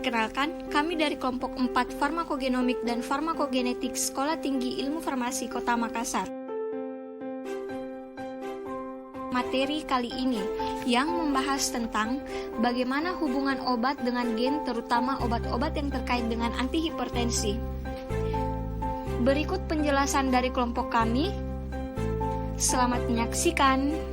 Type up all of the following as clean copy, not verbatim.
Perkenalkan, kami dari kelompok 4 Farmakogenomik dan Farmakogenetik Sekolah Tinggi Ilmu Farmasi Kota Makassar. Materi kali ini yang membahas tentang bagaimana hubungan obat dengan gen, terutama obat-obat yang terkait dengan antihipertensi. Berikut penjelasan dari kelompok kami. Selamat menyaksikan.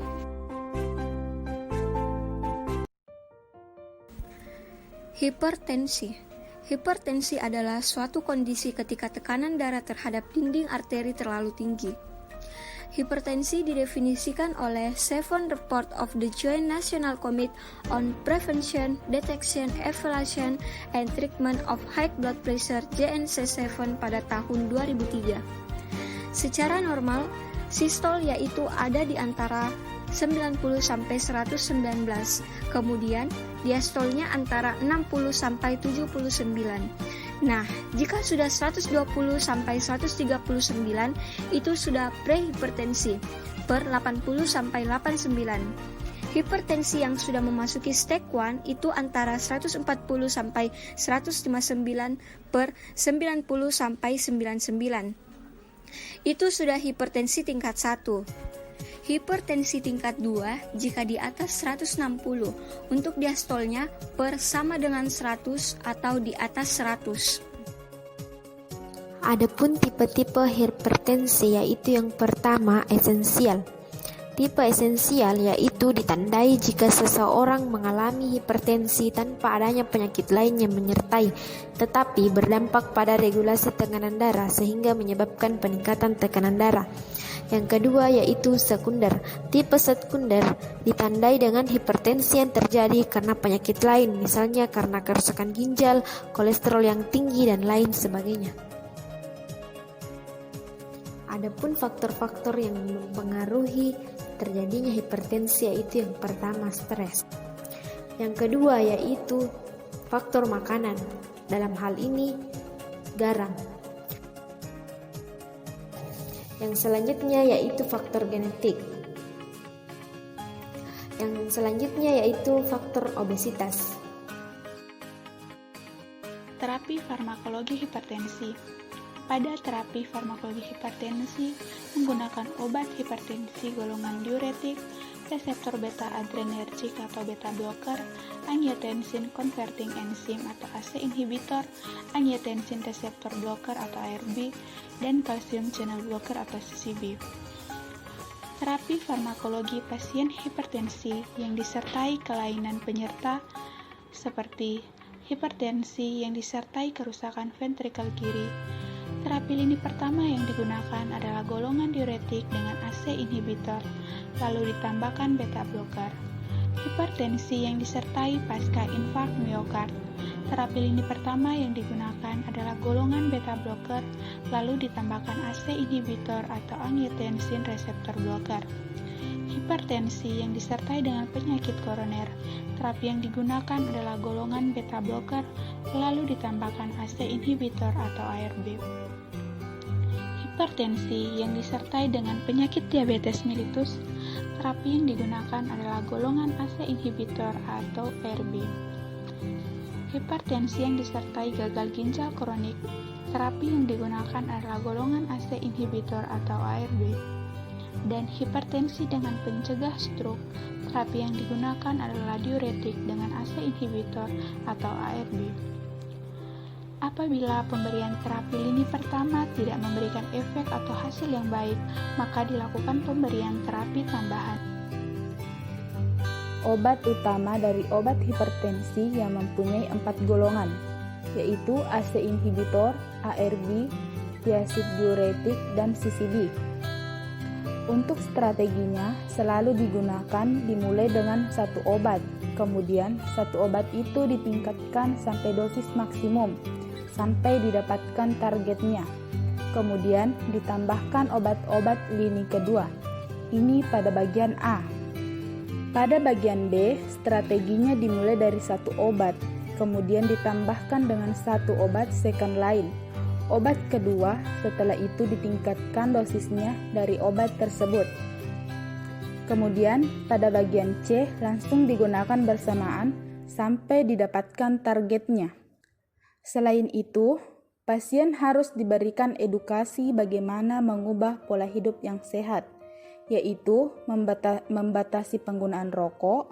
Hipertensi adalah suatu kondisi ketika tekanan darah terhadap dinding arteri terlalu tinggi. Hipertensi didefinisikan oleh Seventh Report of the Joint National Committee on Prevention, Detection, Evaluation, and Treatment of High Blood Pressure JNC7 pada tahun 2003. Secara normal, sistol yaitu ada di antara 90 sampai 119, kemudian diastolnya antara 60 sampai 79. Nah, jika sudah 120 sampai 139 itu sudah prehipertensi per 80 sampai 89. Hipertensi yang sudah memasuki stage 1 itu antara 140 sampai 159 per 90 sampai 99. Itu sudah hipertensi tingkat 1. Hipertensi tingkat 2 jika di atas 160 untuk diastolnya per sama dengan 100 atau di atas 100. Adapun tipe-tipe hipertensi yaitu yang pertama esensial. Tipe esensial yaitu ditandai jika seseorang mengalami hipertensi tanpa adanya penyakit lain yang menyertai, tetapi berdampak pada regulasi tekanan darah sehingga menyebabkan peningkatan tekanan darah. Yang kedua yaitu sekunder. Tipe sekunder ditandai dengan hipertensi yang terjadi karena penyakit lain, misalnya karena kerusakan ginjal, kolesterol yang tinggi, dan lain sebagainya. Adapun faktor-faktor yang mempengaruhi terjadinya hipertensi yaitu yang pertama stres. Yang kedua yaitu faktor makanan. Dalam hal ini garam. Yang selanjutnya yaitu faktor genetik. Yang selanjutnya yaitu faktor obesitas. Terapi farmakologi hipertensi. Pada terapi farmakologi hipertensi menggunakan obat hipertensi golongan diuretik, reseptor beta adrenergic atau beta blocker, angiotensin converting enzyme atau ACE inhibitor, angiotensin receptor blocker atau ARB, dan calcium channel blocker atau CCB. Terapi farmakologi pasien hipertensi yang disertai kelainan penyerta seperti hipertensi yang disertai kerusakan ventrikel kiri. Terapi lini pertama yang digunakan adalah golongan diuretik dengan ACE inhibitor, lalu ditambahkan beta blocker. Hipertensi yang disertai pasca infark miokard. Terapi lini pertama yang digunakan adalah golongan beta blocker, lalu ditambahkan ACE inhibitor atau angiotensin receptor blocker. Hipertensi yang disertai dengan penyakit koroner. Terapi yang digunakan adalah golongan beta blocker, lalu ditambahkan ACE inhibitor atau ARB. Hipertensi yang disertai dengan penyakit diabetes mellitus. Terapi yang digunakan adalah golongan ACE inhibitor atau ARB. Hipertensi yang disertai gagal ginjal kronik. Terapi yang digunakan adalah golongan ACE inhibitor atau ARB. Dan hipertensi dengan pencegah stroke. Terapi yang digunakan adalah diuretik dengan ACE inhibitor atau ARB. Apabila pemberian terapi lini pertama tidak memberikan efek atau hasil yang baik, maka dilakukan pemberian terapi tambahan. Obat utama dari obat hipertensi yang mempunyai 4 golongan, yaitu ACE inhibitor, ARB, thiazid diuretik, dan CCB. Untuk strateginya selalu digunakan dimulai dengan satu obat, kemudian satu obat itu ditingkatkan sampai dosis maksimum, sampai didapatkan targetnya. Kemudian ditambahkan obat-obat lini kedua. Ini pada bagian A. Pada bagian B, strateginya dimulai dari satu obat, kemudian ditambahkan dengan satu obat second line. Obat kedua, setelah itu ditingkatkan dosisnya dari obat tersebut. Kemudian pada bagian C langsung digunakan bersamaan sampai didapatkan targetnya. Selain itu, pasien harus diberikan edukasi bagaimana mengubah pola hidup yang sehat, yaitu membatasi penggunaan rokok,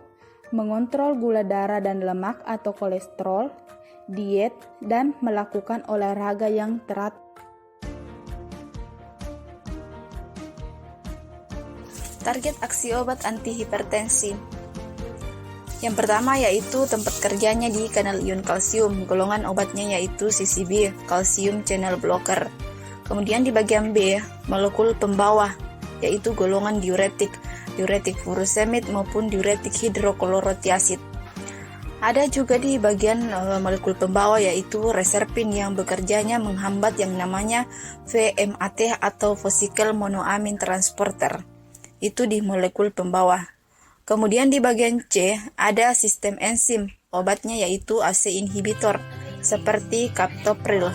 mengontrol gula darah dan lemak atau kolesterol, diet, dan melakukan olahraga yang teratur. Target aksi obat antihipertensi. Yang pertama yaitu tempat kerjanya di kanal ion kalsium, golongan obatnya yaitu CCB, calcium channel blocker. Kemudian di bagian B, molekul pembawa, yaitu golongan diuretik, diuretik furosemid maupun diuretik hidroklorotiasid. Ada juga di bagian molekul pembawa yaitu reserpin yang bekerjanya menghambat yang namanya VMAT atau vesicle monoamin transporter. Itu di molekul pembawa. Kemudian di bagian C ada sistem enzim, obatnya yaitu ACE inhibitor seperti captopril.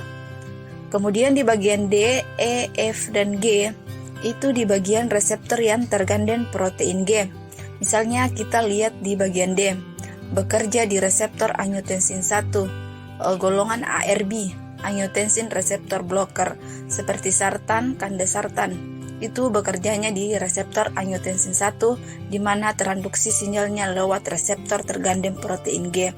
Kemudian di bagian D, E, F, dan G itu di bagian reseptor yang tergandeng protein G. Misalnya kita lihat di bagian D, bekerja di reseptor angiotensin 1, golongan ARB, angiotensin reseptor blocker seperti sartan, kandesartan. Itu bekerjanya di reseptor angiotensin 1 di mana transduksi sinyalnya lewat reseptor tergandeng protein G.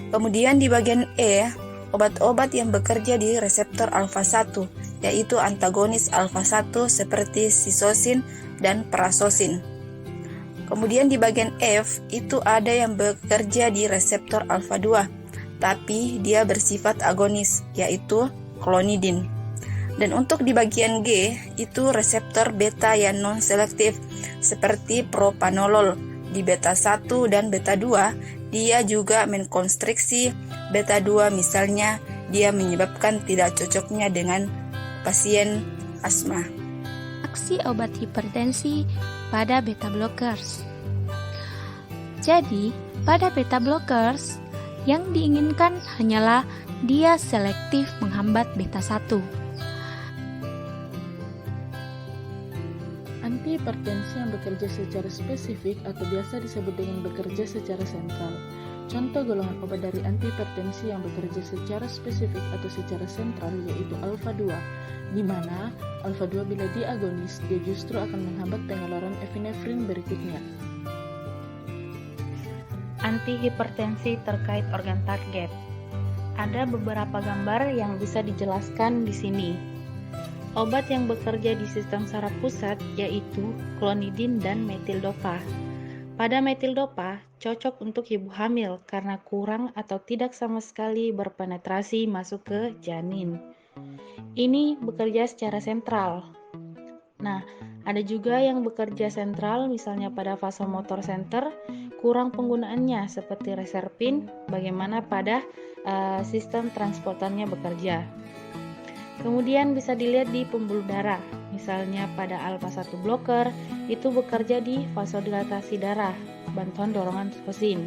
Kemudian di bagian E, obat-obat yang bekerja di reseptor alfa 1 yaitu antagonis alfa 1 seperti sisosin dan prasosin. Kemudian di bagian F itu ada yang bekerja di reseptor alfa 2 tapi dia bersifat agonis yaitu klonidin. Dan untuk di bagian G, itu reseptor beta yang non-selektif, seperti propanolol. Di beta 1 dan beta 2, dia juga mengkonstriksi beta 2, misalnya dia menyebabkan tidak cocoknya dengan pasien asma. Aksi obat hipertensi pada beta blockers. Jadi, pada beta blockers, yang diinginkan hanyalah dia selektif menghambat beta 1. Antihipertensi yang bekerja secara spesifik atau biasa disebut dengan bekerja secara sentral. Contoh golongan obat dari antihipertensi yang bekerja secara spesifik atau secara sentral yaitu alfa 2, di mana alfa 2 bila diagonis, dia justru akan menghambat pengeluaran epinefrin berikutnya. Antihipertensi terkait organ target. Ada beberapa gambar yang bisa dijelaskan di sini. Obat yang bekerja di sistem saraf pusat yaitu klonidin dan metildopa. Pada metildopa cocok untuk ibu hamil karena kurang atau tidak sama sekali berpenetrasi masuk ke janin. Ini bekerja secara sentral. Nah, ada juga yang bekerja sentral misalnya pada vasomotor center, kurang penggunaannya seperti reserpin, bagaimana pada sistem transportannya bekerja. Kemudian bisa dilihat di pembuluh darah, misalnya pada alfa 1 blocker itu bekerja di vasodilatasi darah, bantuan dorongan troposin.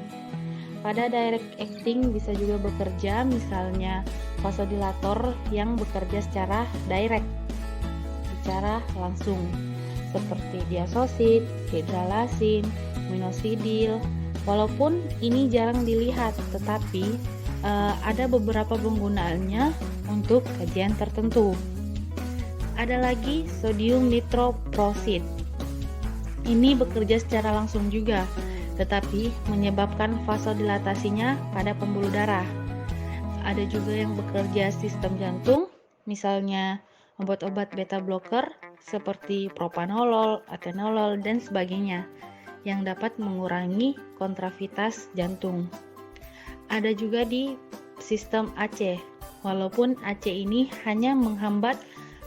Pada direct acting bisa juga bekerja, misalnya vasodilator yang bekerja secara direct, secara langsung, seperti diazosid, hidralazin, minoxidil. Walaupun ini jarang dilihat, tetapi ada beberapa penggunaannya untuk kajian tertentu. Ada lagi sodium nitroproside. Ini bekerja secara langsung juga, tetapi menyebabkan vasodilatasinya pada pembuluh darah. Ada juga yang bekerja sistem jantung, misalnya obat-obat beta blocker seperti propanolol, atenolol, dan sebagainya, yang dapat mengurangi kontravitas jantung. Ada juga di sistem AC, walaupun AC ini hanya menghambat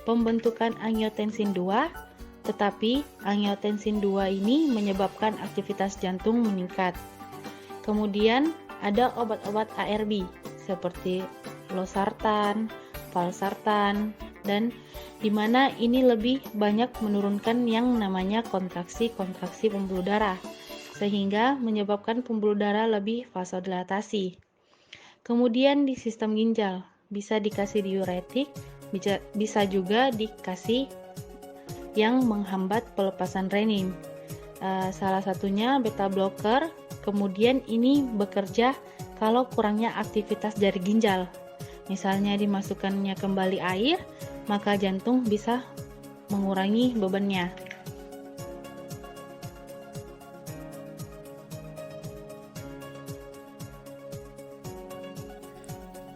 pembentukan angiotensin 2, tetapi angiotensin 2 ini menyebabkan aktivitas jantung meningkat. Kemudian ada obat-obat ARB seperti losartan, valsartan, dan di mana ini lebih banyak menurunkan yang namanya kontraksi-kontraksi pembuluh darah, sehingga menyebabkan pembuluh darah lebih vasodilatasi. Kemudian di sistem ginjal, bisa dikasih diuretik, bisa juga dikasih yang menghambat pelepasan renin. Salah satunya beta blocker, kemudian ini bekerja kalau kurangnya aktivitas dari ginjal. misalnya dimasukkannya kembali air, maka jantung bisa mengurangi bebannya.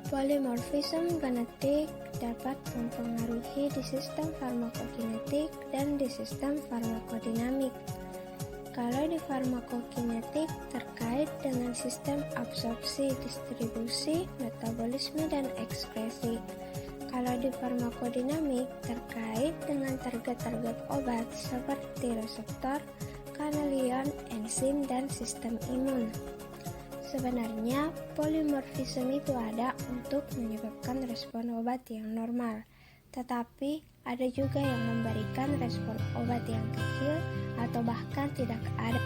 Polimorfisme genetik dapat mempengaruhi di sistem farmakokinetik dan di sistem farmakodinamik. Kalau di farmakokinetik terkait dengan sistem absorpsi, distribusi, metabolisme, dan ekskresi. Kalau di farmakodinamik terkait dengan target-target obat seperti reseptor, kanalion, enzim, dan sistem imun. Sebenarnya, polimorfisme itu ada untuk menyebabkan respon obat yang normal, tetapi ada juga yang memberikan respon obat yang kecil atau bahkan tidak ada.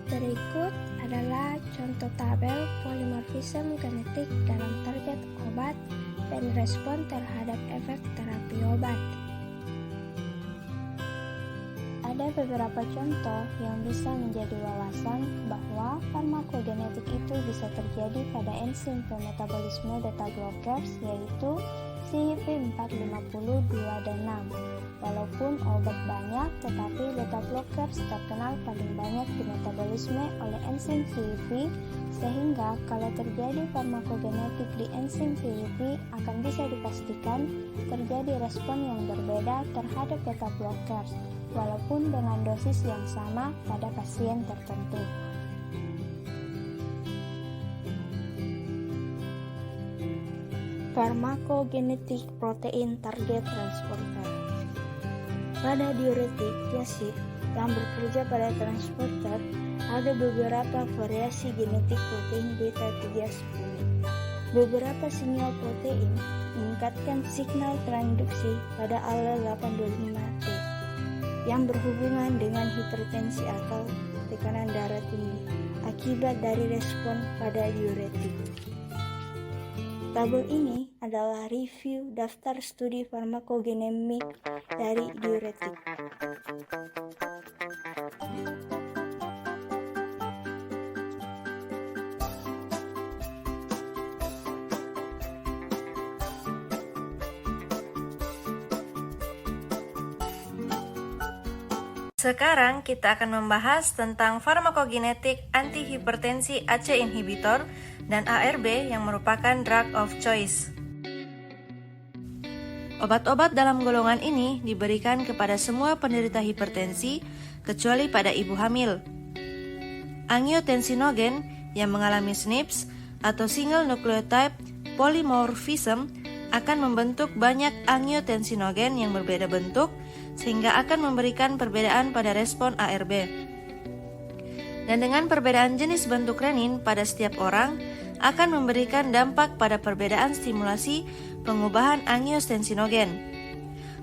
Berikut adalah contoh tabel polimorfisme genetik dalam target obat dan respon terhadap efek terapi obat. Ada beberapa contoh yang bisa menjadi wawasan bahwa farmakogenetik itu bisa terjadi pada enzim pemetabolisme beta blockers, yaitu CYP450, 2, dan 6. Walaupun obat banyak, tetapi beta blockers terkenal paling banyak di metabolisme oleh enzim CYP, sehingga kalau terjadi farmakogenetik di enzim CYP akan bisa dipastikan terjadi respon yang berbeda terhadap beta blockers, walaupun dengan dosis yang sama pada pasien tertentu. Farmakogenetik protein target transporter. Pada diuretik tiazid yang bekerja pada transporter, ada beberapa variasi genetik protein beta 310. Beberapa sinyal protein meningkatkan signal transduksi pada alel 825T yang berhubungan dengan hipertensi atau tekanan darah tinggi akibat dari respon pada diuretik. Tabel ini adalah review daftar studi farmakogenemik dari diuretik. Sekarang kita akan membahas tentang farmakogenetik antihipertensi ACE inhibitor dan ARB yang merupakan drug of choice. Obat-obat dalam golongan ini diberikan kepada semua penderita hipertensi kecuali pada ibu hamil. Angiotensinogen yang mengalami SNPs atau single nucleotide polymorphism akan membentuk banyak angiotensinogen yang berbeda bentuk sehingga akan memberikan perbedaan pada respon ARB. Dan dengan perbedaan jenis bentuk renin pada setiap orang akan memberikan dampak pada perbedaan stimulasi pengubahan angiotensinogen.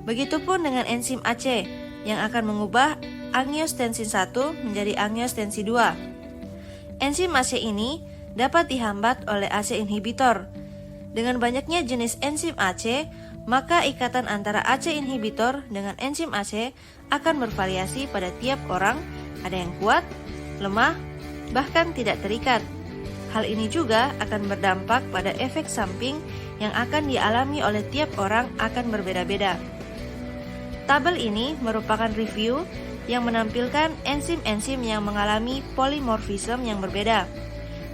Begitupun dengan enzim ACE yang akan mengubah angiotensin 1 menjadi angiotensin 2. Enzim ACE ini dapat dihambat oleh ACE inhibitor. Dengan banyaknya jenis enzim ACE, maka ikatan antara ACE inhibitor dengan enzim ACE akan bervariasi pada tiap orang, ada yang kuat, lemah, bahkan tidak terikat. Hal ini juga akan berdampak pada efek samping yang akan dialami oleh tiap orang akan berbeda-beda. Tabel ini merupakan review yang menampilkan enzim-enzim yang mengalami polimorfisme yang berbeda.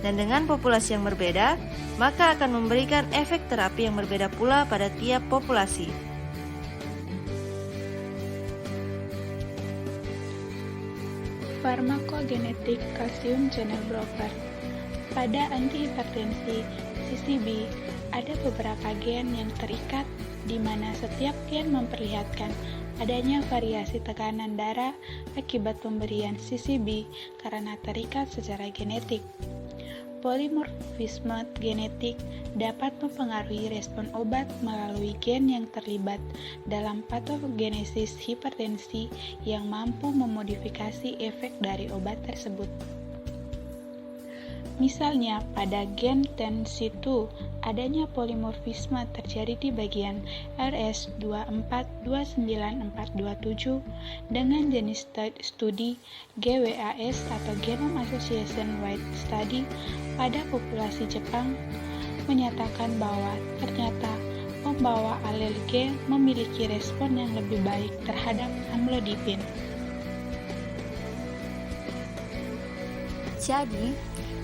Dan dengan populasi yang berbeda, maka akan memberikan efek terapi yang berbeda pula pada tiap populasi. Farmakogenetik kalsium channel blocker. Pada antihipertensi CCB, ada beberapa gen yang terikat di mana setiap gen memperlihatkan adanya variasi tekanan darah akibat pemberian CCB karena terikat secara genetik. Polimorfisme genetik dapat mempengaruhi respon obat melalui gen yang terlibat dalam patogenesis hipertensi yang mampu memodifikasi efek dari obat tersebut. Misalnya, pada gen TENSI2, adanya polimorfisme terjadi di bagian RS2429427 dengan jenis studi GWAS atau Genome Association Wide Study pada populasi Jepang menyatakan bahwa ternyata pembawa alel G memiliki respon yang lebih baik terhadap amlodipin. Jadi,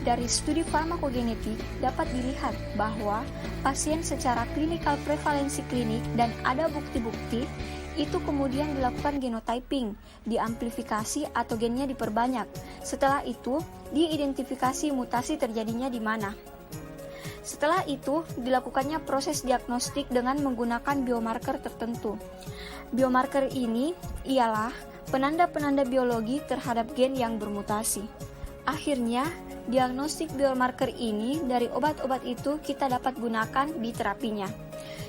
dari studi farmakogenetik dapat dilihat bahwa pasien secara klinikal prevalensi klinik dan ada bukti-bukti itu kemudian dilakukan genotyping, diamplifikasi atau gennya diperbanyak. Setelah itu, diidentifikasi mutasi terjadinya di mana. Setelah itu, dilakukannya proses diagnostik dengan menggunakan biomarker tertentu. Biomarker ini ialah penanda-penanda biologi terhadap gen yang bermutasi. Akhirnya, diagnostik biomarker ini dari obat-obat itu kita dapat gunakan di terapinya.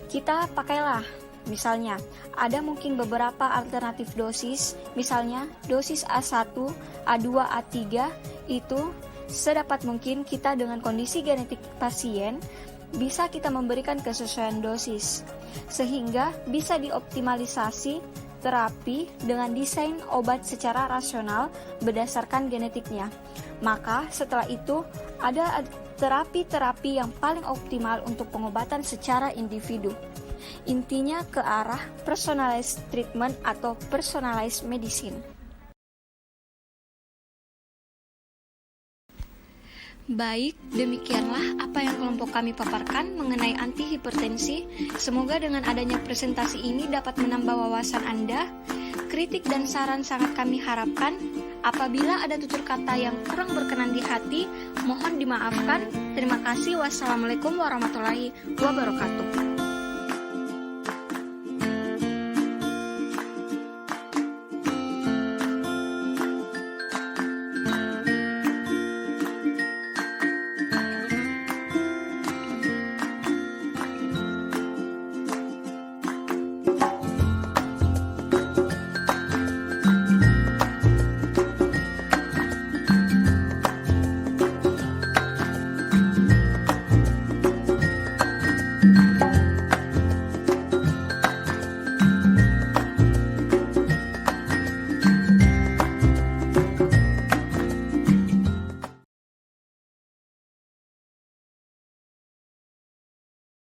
Kita pakailah, misalnya, ada mungkin beberapa alternatif dosis, misalnya dosis A1, A2, A3, itu sedapat mungkin kita dengan kondisi genetik pasien bisa kita memberikan kesesuaian dosis, sehingga bisa dioptimalisasi terapi dengan desain obat secara rasional berdasarkan genetiknya. Maka setelah itu ada terapi-terapi yang paling optimal untuk pengobatan secara individu. Intinya ke arah personalized treatment atau personalized medicine. Baik, demikianlah apa yang kelompok kami paparkan mengenai antihipertensi. Semoga dengan adanya presentasi ini dapat menambah wawasan Anda. Kritik dan saran sangat kami harapkan. Apabila ada tutur kata yang kurang berkenan di hati, mohon dimaafkan. Terima kasih. Wassalamualaikum warahmatullahi wabarakatuh.